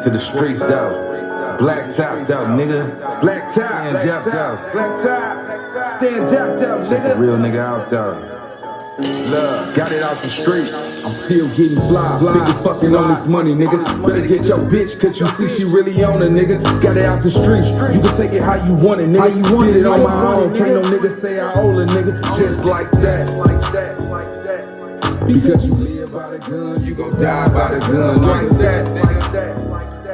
To the streets though. Black top though, nigga. Black top. Stand up though. Black top. Stand up though, nigga. Check the real nigga out though. Love, got it out the street. I'm still getting fly. Nigga fucking on this money, nigga. Better get your bitch, cause you see she really on a nigga. Got it out the streets. You can take it how you want it, nigga. Did it on my own. Can't no nigga say I owe a nigga. Just like that. Because you live by the gun, you gon' die by the gun. Like that, nigga.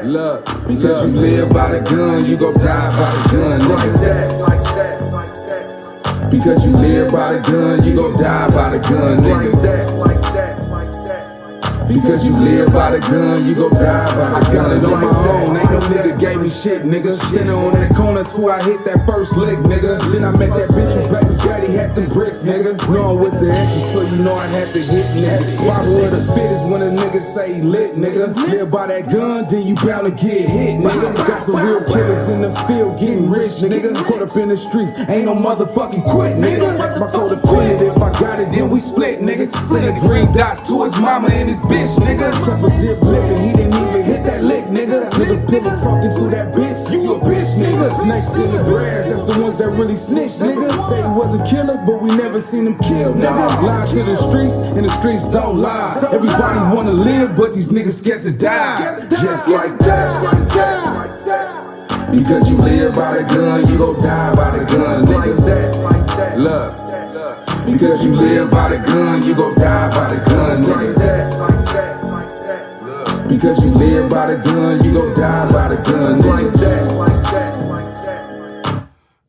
Love, because you live by the gun, you gon' die by the gun. Like that. Because you live by the gun, you gon' die by the gun, nigga. Because you live by the gun, you gon' die by the gun. And on my own, ain't no nigga gave me shit, nigga. Standing on that corner till I hit that first lick, nigga. Then I met that bitch who baby daddy had them bricks, nigga. Knowing with the extras, so you know I had to hit, nigga. Bible of the fittest when a nigga say lit, nigga. Live by that gun, then you bound to get hit, nigga. Got some real killers in the field getting rich, nigga. Caught up in the streets, ain't no motherfucking quit, nigga. My code offended, if I got it, then we split, nigga. Send the green dots to his mama and his bitch, nigga. Cup of zip liquor, he didn't even hit that lick, nigga. Niggas pillow talking to that bitch, you a bitch, nigga. Snakes in the grass, that's the ones that really snitch, nigga. Say he was a killer, but we never seen him kill, nigga. Lie to the streets, and the streets don't lie. Everybody wanna live, but these niggas scared to die. Just like that. Because you live by the gun, you gon' die by the gun, nigga. Love. Because you live by the gun, you gon' die by the gun, nigga. Because you live by the gun, you gon' die by the gun, nigga.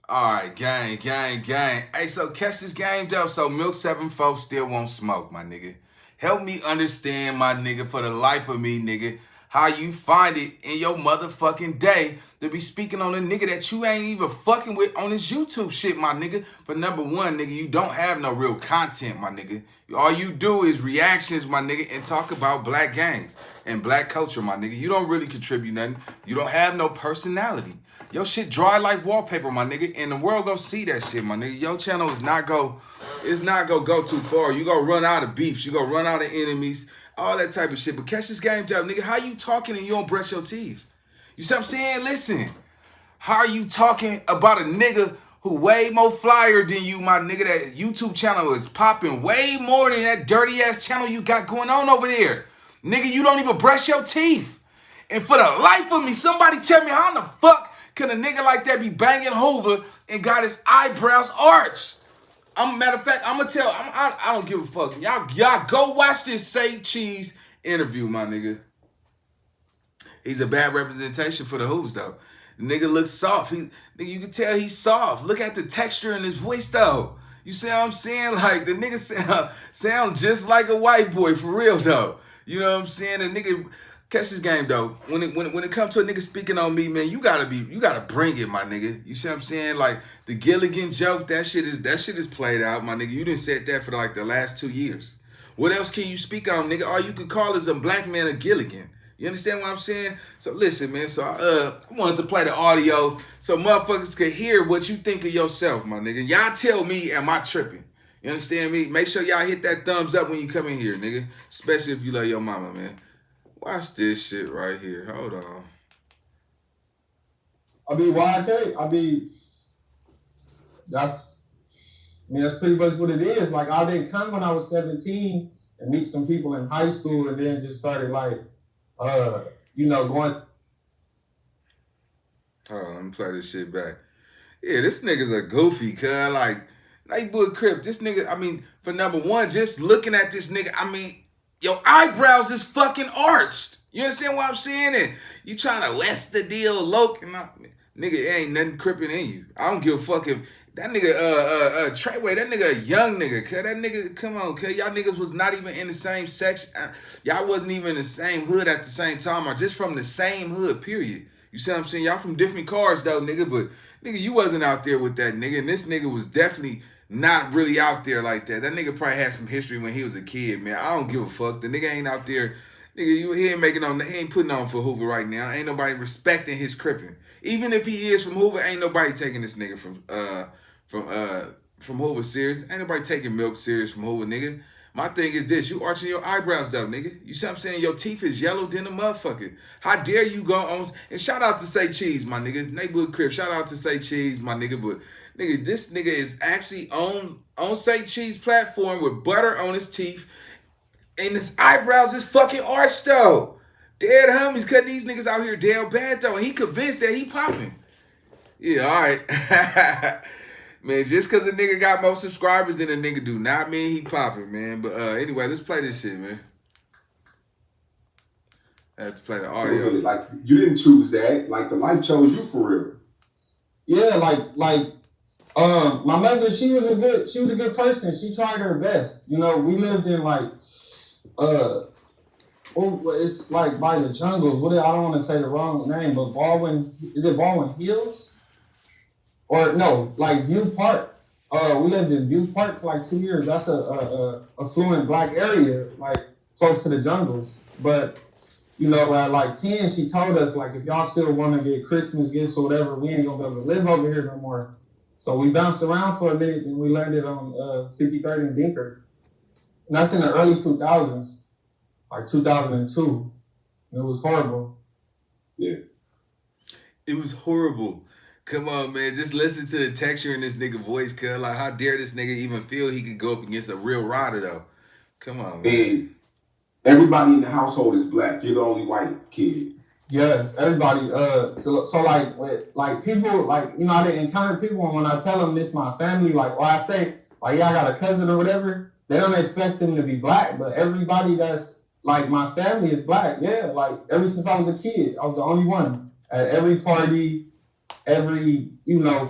Alright, gang. Hey, so catch this game though. So Milk74 still won't smoke, my nigga. Help me understand, my nigga, for the life of me, nigga, how you find it in your motherfucking day to be speaking on a nigga that you ain't even fucking with on this YouTube shit, my nigga. But number one, nigga, you don't have no real content, my nigga. All you do is reactions, my nigga, and talk about black gangs and black culture, my nigga. You don't really contribute nothing. You don't have no personality. Your shit dry like wallpaper, my nigga, and the world go see that shit, my nigga. Your channel is not gonna go too far. You gonna run out of beefs. You gonna run out of enemies. All that type of shit. But catch this game job, nigga. How you talking and you don't brush your teeth? You see what I'm saying? Listen. How are you talking about a nigga who way more flyer than you, my nigga? That YouTube channel is popping way more than that dirty ass channel you got going on over there. Nigga, you don't even brush your teeth. And for the life of me, somebody tell me how in the fuck can a nigga like that be banging Hoover and got his eyebrows arched? Matter of fact, I'm gonna tell. I don't give a fuck. Y'all go watch this Say Cheese interview, my nigga. He's a bad representation for the Hoovers though. The nigga looks soft. Nigga, you can tell he's soft. Look at the texture in his voice though. You see what I'm saying? Like the nigga sound just like a white boy for real though. You know what I'm saying? The nigga. Catch this game though. When it comes to a nigga speaking on me, man, you gotta bring it, my nigga. You see what I'm saying? Like the Gilligan joke, that shit is played out, my nigga. You done said that for like the last 2 years. What else can you speak on, nigga? All you can call is a black man a Gilligan. You understand what I'm saying? So listen, man. So I wanted to play the audio so motherfuckers could hear what you think of yourself, my nigga. Y'all tell me, am I tripping? You understand me? Make sure y'all hit that thumbs up when you come in here, nigga. Especially if you love your mama, man. Watch this shit right here. Hold on. That's pretty much what it is. Like, I didn't come when I was 17 and meet some people in high school and then just started like, going. Hold on, let me play this shit back. Yeah, this nigga's a goofy, cuz. Like Bull Crip. This nigga, I mean, for number one, just looking at this nigga, I mean, your eyebrows is fucking arched. You understand what I'm saying? And you trying to west the deal, Loke. Nigga, it ain't nothing crippin' in you. I don't give a fuck if that nigga, Treyway, that nigga a young nigga, cuz. That nigga, come on, cuz. Y'all niggas was not even in the same section. Y'all wasn't even in the same hood at the same time or just from the same hood, period. You see what I'm saying? Y'all from different cars, though, nigga. But, nigga, you wasn't out there with that nigga. And this nigga was definitely not really out there like that. That nigga probably had some history when he was a kid, man. I don't give a fuck. The nigga ain't out there. Nigga, he ain't putting on for Hoover right now. Ain't nobody respecting his crippin'. Even if he is from Hoover, ain't nobody taking this nigga from Hoover serious. Ain't nobody taking Milk serious from Hoover, nigga. My thing is this, you arching your eyebrows though, nigga. You see what I'm saying? Your teeth is yellow than a motherfucker. How dare you go on, and shout out to Say Cheese, my nigga. Neighborhood Crib, shout out to Say Cheese, my nigga. But nigga, this nigga is actually on Say Cheese platform with butter on his teeth. And his eyebrows is fucking arched though. Dead homies cutting these niggas out here damn bad though. And he convinced that he popping. Yeah, alright. Man, just because a nigga got more subscribers than a nigga do not mean he popping, man. But anyway, let's play this shit, man. I have to play the audio. Like, you didn't choose that. Like, the life chose you for real. Yeah, my mother, she was a good person. She tried her best. You know, we lived in it's like by the jungles. I don't want to say the wrong name, but Baldwin Hills? Or no, like View Park. We lived in View Park for like 2 years. That's a affluent black area, like close to the jungles. But you know, at like 10, she told us like, if y'all still want to get Christmas gifts or whatever, we ain't gonna be able to live over here no more. So we bounced around for a minute, and we landed on 53rd and Dinker. And that's in the early 2000s, like 2002. And it was horrible. Yeah. It was horrible. Come on, man. Just listen to the texture in this nigga voice, cuz. Like, how dare this nigga even feel he could go up against a real rider, though? Come on, man. And everybody in the household is black. You're the only white kid. Yes, everybody. So like people, like, you know, I didn't encounter people, and when I tell them this my family, like, or I say, like, yeah, I got a cousin or whatever, they don't expect them to be black, but everybody that's, like, my family is black. Yeah, like, ever since I was a kid, I was the only one at every party, every, you know.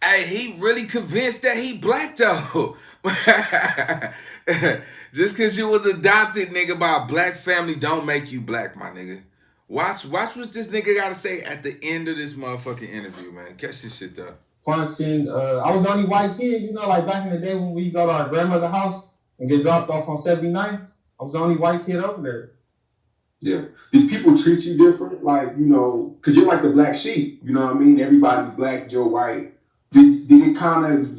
Hey, he really convinced that he black, though. Just because you was adopted, nigga, by a black family don't make you black, my nigga. Watch what this nigga got to say at the end of this motherfucking interview, man. Catch this shit, though. Function. I was the only white kid, you know, like back in the day when we go to our grandmother's house and get dropped off on 79th. I was the only white kid over there. Yeah. Did people treat you different? Like, you know, because you're like the black sheep. You know what I mean? Everybody's black, you're white. Did you kind of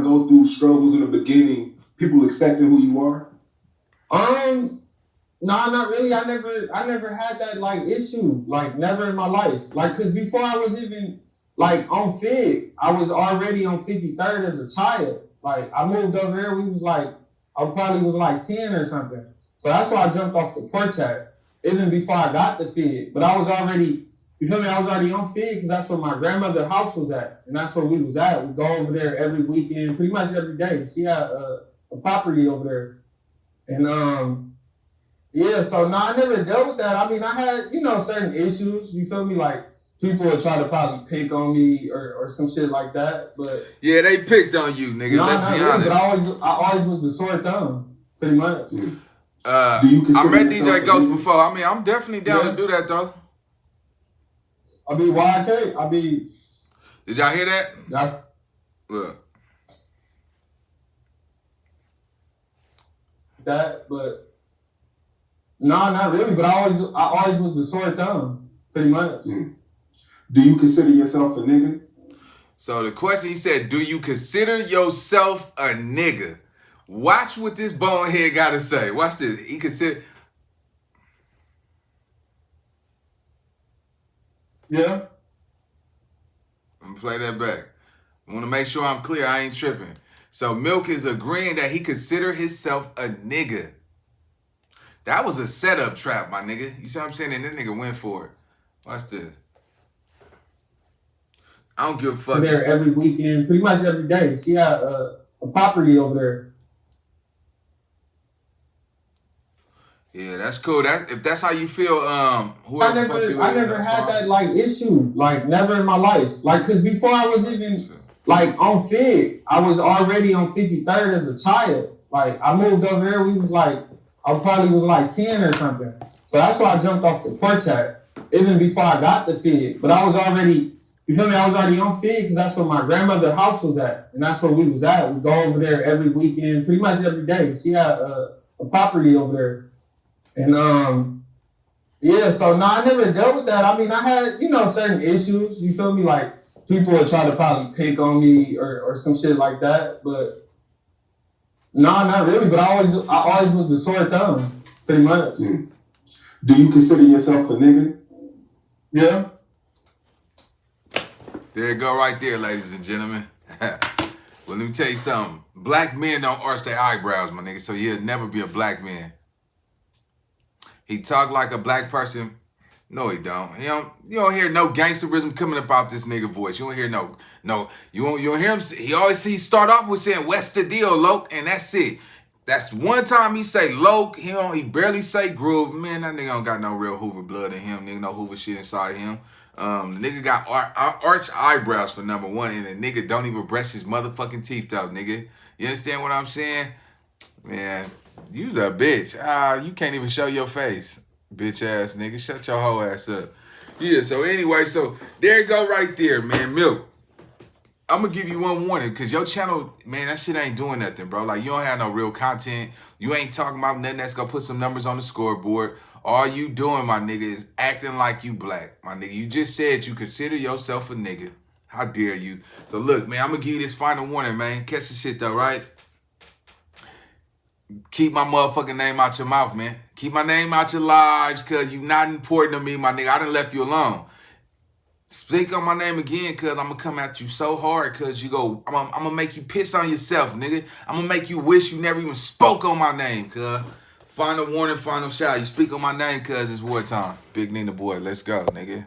go through struggles in the beginning, people accepting who you are? No, not really. I never had that, like, issue, like, never in my life. Like, because before I was even, like, on Fig, I was already on 53rd as a child. Like, I moved over here, I probably was like 10 or something. So that's why I jumped off the porch at, even before I got the Fig. But I was already, you feel me, I was already on Fig because that's where my grandmother's house was at. And that's where we was at. We go over there every weekend, pretty much every day. She had a property over there. And, yeah, so no, I never dealt with that. I mean, I had, you know, certain issues, you feel me? Like, people would try to probably pick on me or some shit like that, but... Yeah, they picked on you, nigga. No, Let's be honest. But I always was the sore thumb, pretty much. I met DJ Ghost before. I mean, I'm definitely down to do that, though. I mean, YK, Did y'all hear that? That's... Look. That, but... No, not really, but I always was the sore thumb, pretty much. Do you consider yourself a nigga? So the question, he said, do you consider yourself a nigga? Watch what this bonehead got to say. Watch this. He consider... Yeah. I'm going to play that back. I want to make sure I'm clear. I ain't tripping. So Milk is agreeing that he consider himself a nigga. That was a setup trap, my nigga. You see what I'm saying? And that nigga went for it. Watch this. I don't give a fuck. There every weekend, pretty much every day. She had a property over there. Yeah, that's cool. If that's how you feel, whoever I fuck you I never had that, like, issue, like, never in my life. Like, because before I was even, like, on Fig, I was already on 53rd as a child. Like, I moved over here, I probably was like 10 or something. So that's why I jumped off the porch at, even before I got the Fig. But I was already, you feel me, I was already on Fig because that's where my grandmother's house was at. And that's where we was at. We go over there every weekend, pretty much every day. She had a property over there. And, yeah, so no, I never dealt with that. I mean, I had, you know, certain issues, you feel me? Like, people would try to probably pick on me or some shit like that. But Nah, not really, but I always was the sore thumb, pretty much. Mm. Do you consider yourself a nigga? Yeah. There you go right there, ladies and gentlemen. Well, let me tell you something. Black men don't arch their eyebrows, my nigga, so he'll never be a black man. He talk like a black person. No, he don't. You don't hear no gangsterism coming about this nigga voice. You don't hear no. You don't hear him. He start off with saying "What's the deal, Loke?" and that's it. That's one time he say Loke. He barely say groove. Man, that nigga don't got no real Hoover blood in him. Nigga, no Hoover shit inside him. Nigga got arch eyebrows for number one, and the nigga don't even brush his motherfucking teeth out, nigga. You understand what I'm saying? Man, you's a bitch. You can't even show your face. Bitch ass nigga, shut your whole ass up. Yeah, so anyway, so there you go right there, man. Milk, I'm gonna give you one warning, because your channel, man, that shit ain't doing nothing, bro. Like, you don't have no real content. You ain't talking about nothing that's gonna put some numbers on the scoreboard. All you doing, my nigga, is acting like you black. My nigga, you just said you consider yourself a nigga. How dare you? So look, man, I'm gonna give you this final warning, man. Catch the shit though, right? Keep my motherfucking name out your mouth, man. Keep my name out your lives, cause you not important to me, my nigga. I done left you alone. Speak on my name again, cause I'm gonna come at you so hard, cause I'm gonna make you piss on yourself, nigga. I'm gonna make you wish you never even spoke on my name, cuz. Final warning, final shot. You speak on my name, cuz it's wartime. Big NINABOY, let's go, nigga.